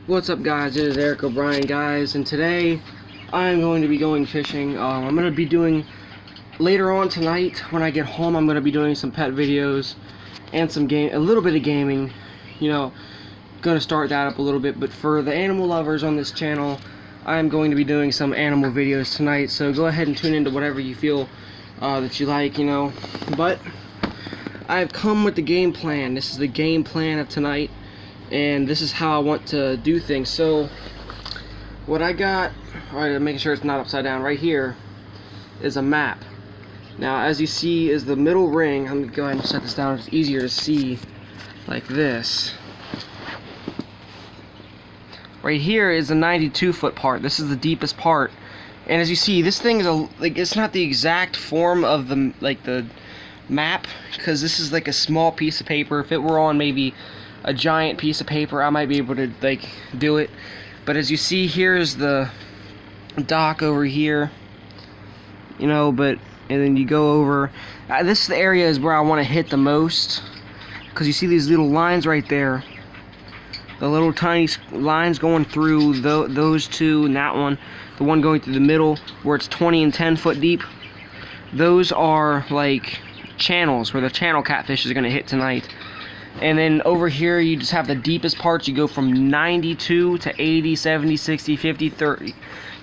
What's up, guys? It is Eric O'Brien, guys, and today I'm going to be going fishing. I'm going to be doing, later on tonight when I get home, I'm going to be doing some pet videos and a little bit of gaming. You know, going to start that up a little bit, but for the animal lovers on this channel, I'm going to be doing some animal videos tonight, so go ahead and tune into whatever you feel that you like, you know. But I've come with the game plan. This is the game plan of tonight, and this is how I want to do things. So what I got, alright, making sure it's not upside down, right here is a map. Now as you see is the middle ring. I'm going to go ahead and set this down. It's easier to see like this. Right here is the 92-foot part. This is the deepest part, and as you see, this thing is it's not the exact form of the map, because this is like a small piece of paper. If it were on maybe a giant piece of paper, I might be able to do it. But as you see, here's the dock over here, you know. And then you go over. This is the area is where I want to hit the most, because you see these little lines right there. The little tiny lines going through those two and that one. The one going through the middle where it's 20 and 10 foot deep. Those are like channels where the channel catfish is going to hit tonight. And then over here you just have the deepest parts. You go from 92 to 80, 70, 60, 50, 30,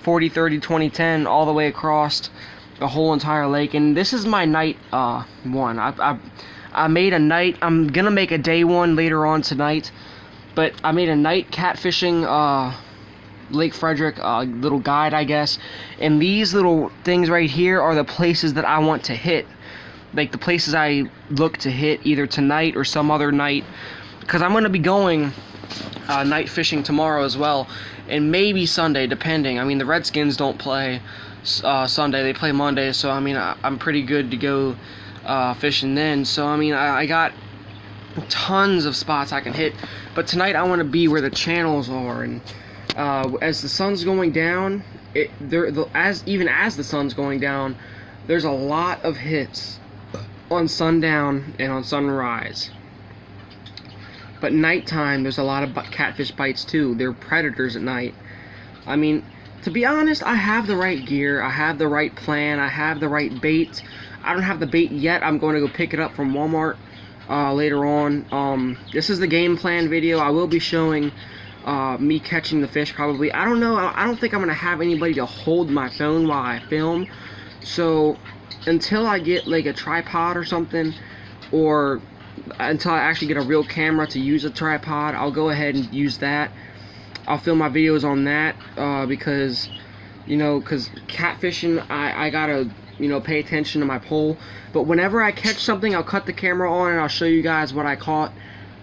40, 30, 20, 10, all the way across the whole entire lake. And this is my night one. I made a night. I'm going to make a day one later on tonight. But I made a night catfishing Lake Frederick little guide, I guess. And these little things right here are the places that I want to hit. Like the places I look to hit either tonight or some other night, because I'm going to be going night fishing tomorrow as well, and maybe Sunday, depending. I mean, the Redskins don't play Sunday, they play Monday, so I mean, I'm pretty good to go fishing then. So I mean, I got tons of spots I can hit, but tonight I want to be where the channels are. And as the sun's going down, even as the sun's going down, there's a lot of hits on sundown and on sunrise. But nighttime, there's a lot of catfish bites too. They're predators at night. I mean, to be honest, I have the right gear, I have the right plan, I have the right bait. I don't have the bait yet. I'm going to go pick it up from Walmart later on. This is the game plan video. I will be showing me catching the fish probably. I don't know. I don't think I'm going to have anybody to hold my phone while I film. So until I get like a tripod or something, or until I actually get a real camera to use a tripod, I'll go ahead and use that. I'll film my videos on that because, you know, because catfishing, I gotta, you know, pay attention to my pole. But whenever I catch something, I'll cut the camera on and I'll show you guys what I caught.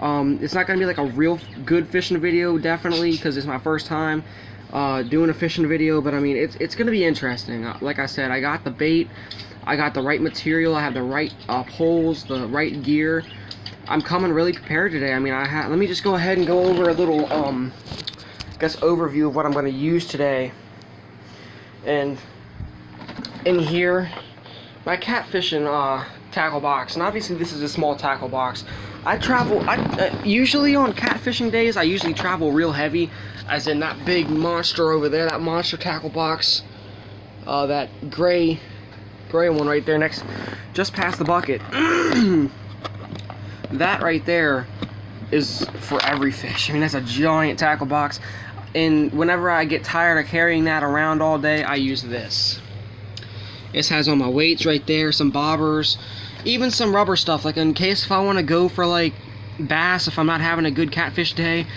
It's not gonna be like a real good fishing video, definitely, because it's my first time doing a fishing video. But I mean, it's gonna be interesting. Like I said, I got the bait, I got the right material, I have the right poles, the right gear. I'm coming really prepared today. I mean, let me just go ahead and go over a little I guess overview of what I'm going to use today. And in here, my catfishing tackle box, and obviously this is a small tackle box. Usually on catfishing days, I usually travel real heavy, as in that big monster over there, that monster tackle box, that gray one right there, just past the bucket. That right there is for every fish. I mean, that's a giant tackle box, and whenever I get tired of carrying that around all day, I use this. This has all my weights right there, some bobbers, even some rubber stuff, like in case if I want to go for like bass, if I'm not having a good catfish day.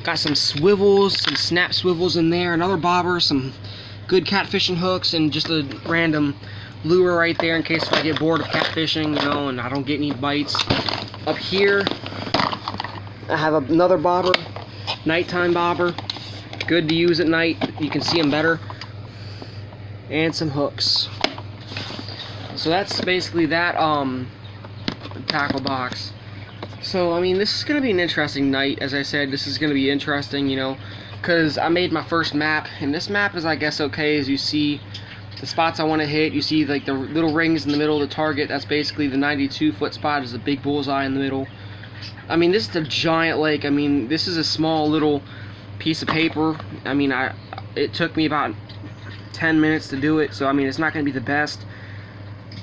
Got some swivels, some snap swivels in there, another bobber, some good catfishing hooks, and just a random lure right there in case if I get bored of catfishing, you know, and I don't get any bites. Up here, I have another bobber, nighttime bobber, good to use at night, you can see them better, and some hooks. So that's basically that tackle box. So I mean, this is gonna be an interesting night. As I said, this is gonna be interesting, you know, because I made my first map, and this map is, I guess, okay. As you see the spots I want to hit, you see like the little rings in the middle of the target. That's basically the 92-foot spot, is a big bullseye in the middle. I mean, this is a giant lake. I mean, this is a small little piece of paper. I mean, it took me about 10 minutes to do it, so I mean, it's not going to be the best.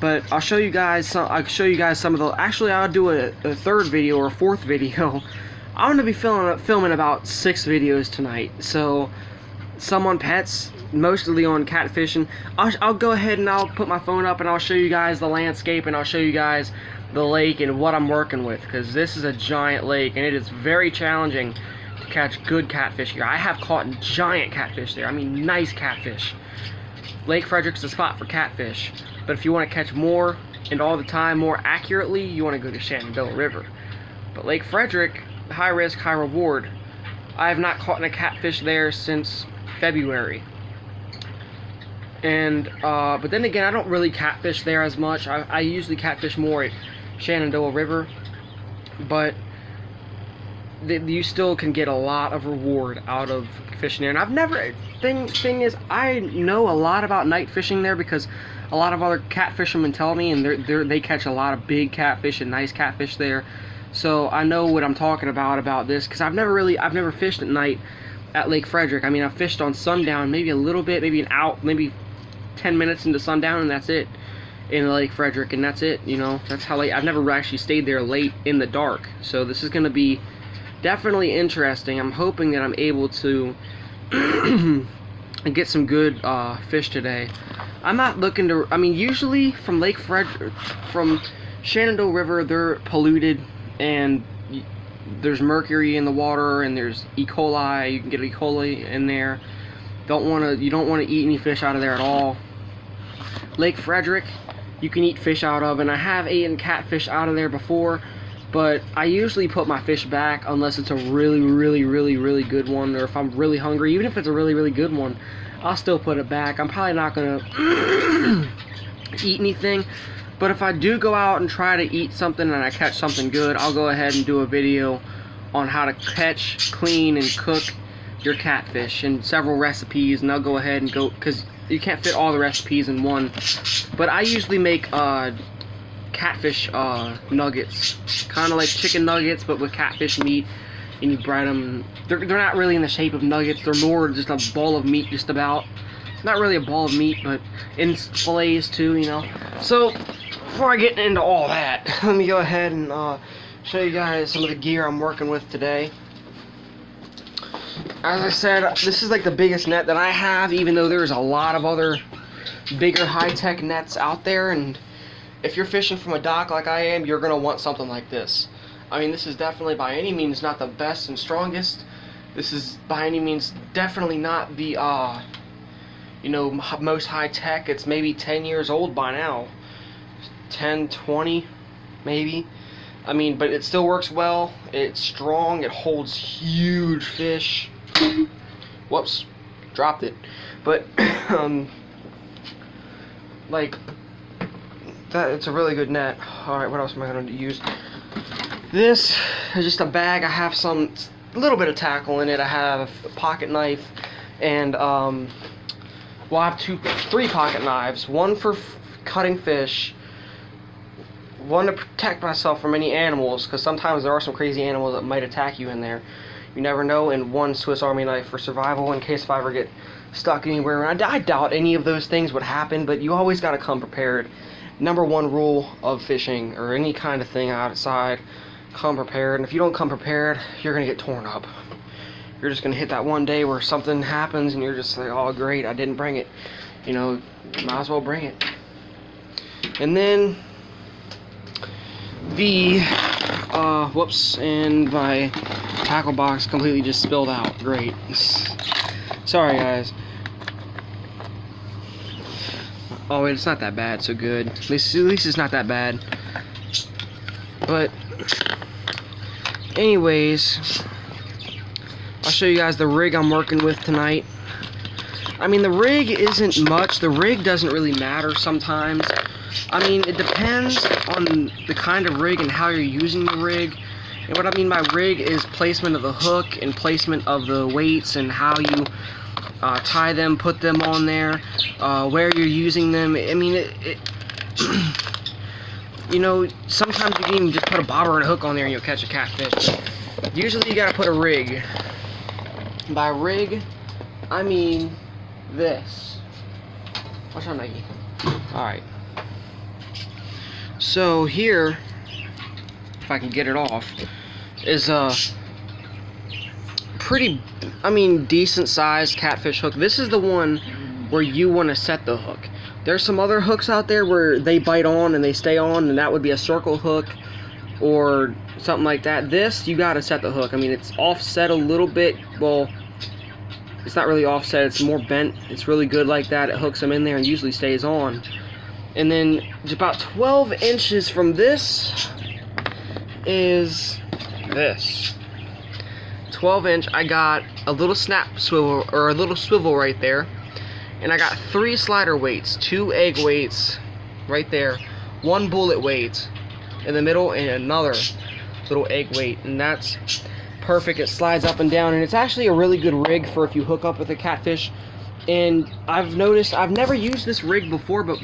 But I'll show you guys some. I'll show you guys some of the. Actually, I'll do a third video or a fourth video. I'm going to be filming about 6 videos tonight. So, some on pets, mostly on catfishing. I'll go ahead and I'll put my phone up and I'll show you guys the landscape, and I'll show you guys the lake and what I'm working with, because this is a giant lake and it is very challenging to catch good catfish here. I have caught giant catfish there. I mean, nice catfish. Lake Frederick's the spot for catfish. But if you want to catch more and all the time, more accurately, you want to go to Shenandoah River. But Lake Frederick, high risk, high reward. I have not caught a catfish there since February. And but then again, I don't really catfish there as much. I usually catfish more at Shenandoah River, but you still can get a lot of reward out of fishing there. And I've never, thing is, I know a lot about night fishing there because a lot of other catfishermen tell me, and they catch a lot of big catfish and nice catfish there. So I know what I'm talking about this, because I've never fished at night at Lake Frederick. I mean, I've fished on sundown, maybe a little bit, maybe 10 minutes into sundown, and that's it in Lake Frederick, and that's it. You know, that's how late. I've never actually stayed there late in the dark. So this is going to be definitely interesting. I'm hoping that I'm able to get some good fish today. I'm not looking to, I mean, usually from Lake Frederick, from Shenandoah River, they're polluted and there's mercury in the water and there's E. coli. You can get E. coli in there. You don't want to eat any fish out of there at all. Lake Frederick, you can eat fish out of, and I have eaten catfish out of there before, but I usually put my fish back unless it's a really good one, or if I'm really hungry. Even if it's a really good one, I'll still put it back. I'm probably not gonna eat anything, but if I do go out and try to eat something and I catch something good, I'll go ahead and do a video on how to catch, clean, and cook your catfish, and several recipes, and I'll go ahead and go, because you can't fit all the recipes in one, but I usually make catfish nuggets, kind of like chicken nuggets, but with catfish meat, and you bread them. They're not really in the shape of nuggets, they're more just a ball of meat, just about. Not really a ball of meat, but in fillets too, you know. So, before I get into all that, let me go ahead and show you guys some of the gear I'm working with today. As I said, this is like the biggest net that I have, even though there's a lot of other bigger high-tech nets out there, and if you're fishing from a dock like I am, you're going to want something like this. I mean, this is definitely by any means not the best and strongest. This is by any means definitely not the, you know, most high-tech. It's maybe 10 years old by now. 10, 20, maybe. I mean, but it still works well. It's strong. It holds huge fish. Whoops, dropped it. But like that, it's a really good net. All right, what else am I going to use? This is just a bag. I have a little bit of tackle in it. I have a pocket knife, and well, I have 3 pocket knives. One for cutting fish. One to protect myself from any animals, because sometimes there are some crazy animals that might attack you in there. You never know. And one Swiss Army knife for survival, in case if I ever get stuck anywhere. And I doubt any of those things would happen, but you always got to come prepared. Number 1 rule of fishing, or any kind of thing outside, come prepared. And if you don't come prepared, you're going to get torn up. You're just going to hit that one day where something happens and you're just like, oh great, I didn't bring it. You know, might as well bring it. And then the whoops, and my tackle box completely just spilled out. Great. Sorry guys. Oh wait, it's not that bad, so good. At least it's not that bad. But anyways, I'll show you guys the rig I'm working with tonight. I mean, the rig isn't much. The rig doesn't really matter sometimes. I mean, it depends on the kind of rig and how you're using the rig. And what I mean by rig is placement of the hook and placement of the weights and how you tie them, put them on there, where you're using them. I mean, you know, sometimes you can even just put a bobber and a hook on there and you'll catch a catfish. Usually you gotta put a rig. By rig, I mean this. Watch out, Nike. Alright. So here, if I can get it off, is a pretty, decent sized catfish hook. This is the one where you want to set the hook. There's some other hooks out there where they bite on and they stay on, and that would be a circle hook or something like that. This, you gotta set the hook. I mean, it's offset a little bit. Well, it's not really offset, it's more bent. It's really good like that. It hooks them in there and usually stays on. And then just about 12 inches from this is this. 12-inch, I got a little snap swivel, or a little swivel right there. And I got 3 slider weights, 2 egg weights right there, 1 bullet weight in the middle, and another little egg weight. And that's perfect. It slides up and down, and it's actually a really good rig for if you hook up with a catfish. And I've noticed, I've never used this rig before, but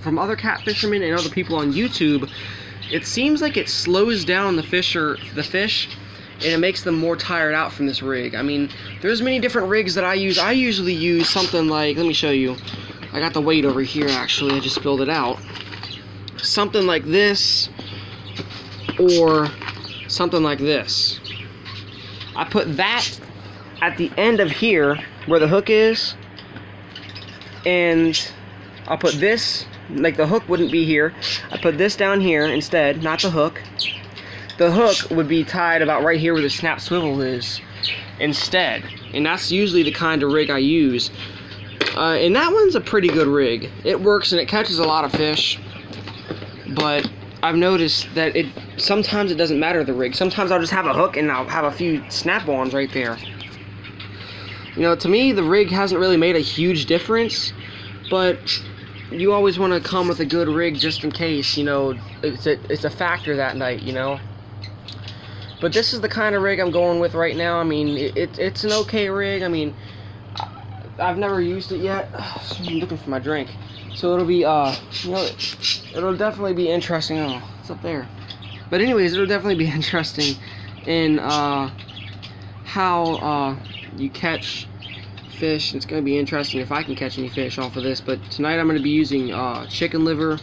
from other cat fishermen and other people on YouTube, it seems like it slows down the fish, and it makes them more tired out from this rig. I mean, there's many different rigs that I use. I usually use something like, let me show you. I got the weight over here, actually. I just spilled it out. Something like this, or something like this. I put that at the end of here, where the hook is, and I'll put this, like the hook wouldn't be here. I put this down here instead, not the hook. The hook would be tied about right here where the snap swivel is instead. And that's usually the kind of rig I use. And that one's a pretty good rig. It works and it catches a lot of fish. But I've noticed that sometimes it doesn't matter the rig. Sometimes I'll just have a hook and I'll have a few snap-ons right there. You know, to me, the rig hasn't really made a huge difference. But you always want to come with a good rig just in case, you know, it's a factor that night, you know. But this is the kind of rig I'm going with right now. I mean, it's an okay rig. I mean, I've never used it yet. I'm looking for my drink. So it'll be, you know, it'll definitely be interesting. Oh, it's up there. But anyways, it'll definitely be interesting in how you catch fish. It's going to be interesting if I can catch any fish off of this. But tonight I'm going to be using chicken liver.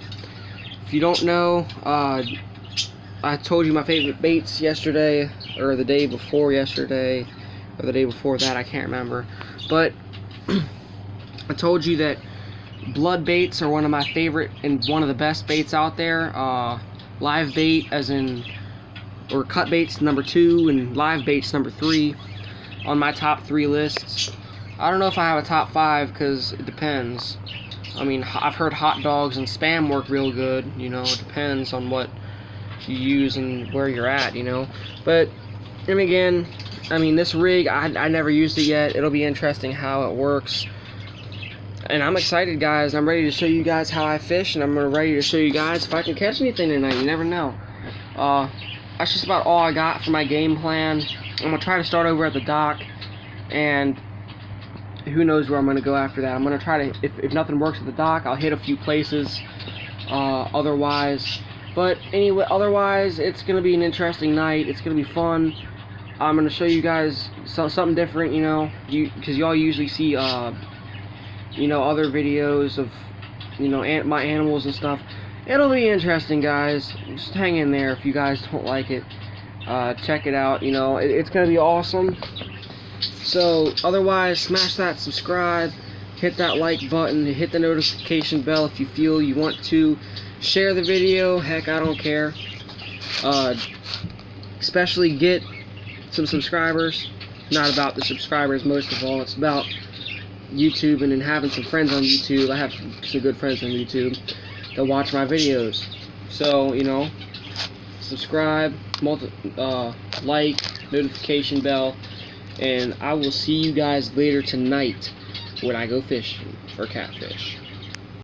If you don't know, I told you my favorite baits yesterday, or the day before yesterday, or the day before that, I can't remember. But I told you that blood baits are one of my favorite and one of the best baits out there. Live bait, as in, or cut baits, number 2, and live baits, number 3 on my top 3 lists. I don't know if I have a top 5 because it depends. I mean, I've heard hot dogs and Spam work real good. You know, it depends on what you use and where you're at, you know. But and again, I mean, this rig, I never used it yet. It'll be interesting how it works. And I'm excited, guys. I'm ready to show you guys how I fish, and I'm ready to show you guys if I can catch anything tonight. You never know. That's just about all I got for my game plan. I'm gonna try to start over at the dock, and who knows where I'm gonna go after that. I'm gonna try to, if nothing works at the dock, I'll hit a few places otherwise. But anyway, otherwise, it's gonna be an interesting night. It's gonna be fun. I'm gonna show you guys something different, you know, because y'all usually see you know, other videos of, you know, my animals and stuff. It'll be interesting, guys. Just hang in there. If you guys don't like it, check it out. You know, it's gonna be awesome. So otherwise, smash that subscribe, hit that like button, hit the notification bell if you feel you want to. Share the video. Heck, I don't care. Especially get some subscribers. Not about the subscribers most of all. It's about YouTube and then having some friends on YouTube. I have some good friends on YouTube that watch my videos. So, you know, subscribe, like, notification bell, and I will see you guys later tonight when I go fishing for catfish.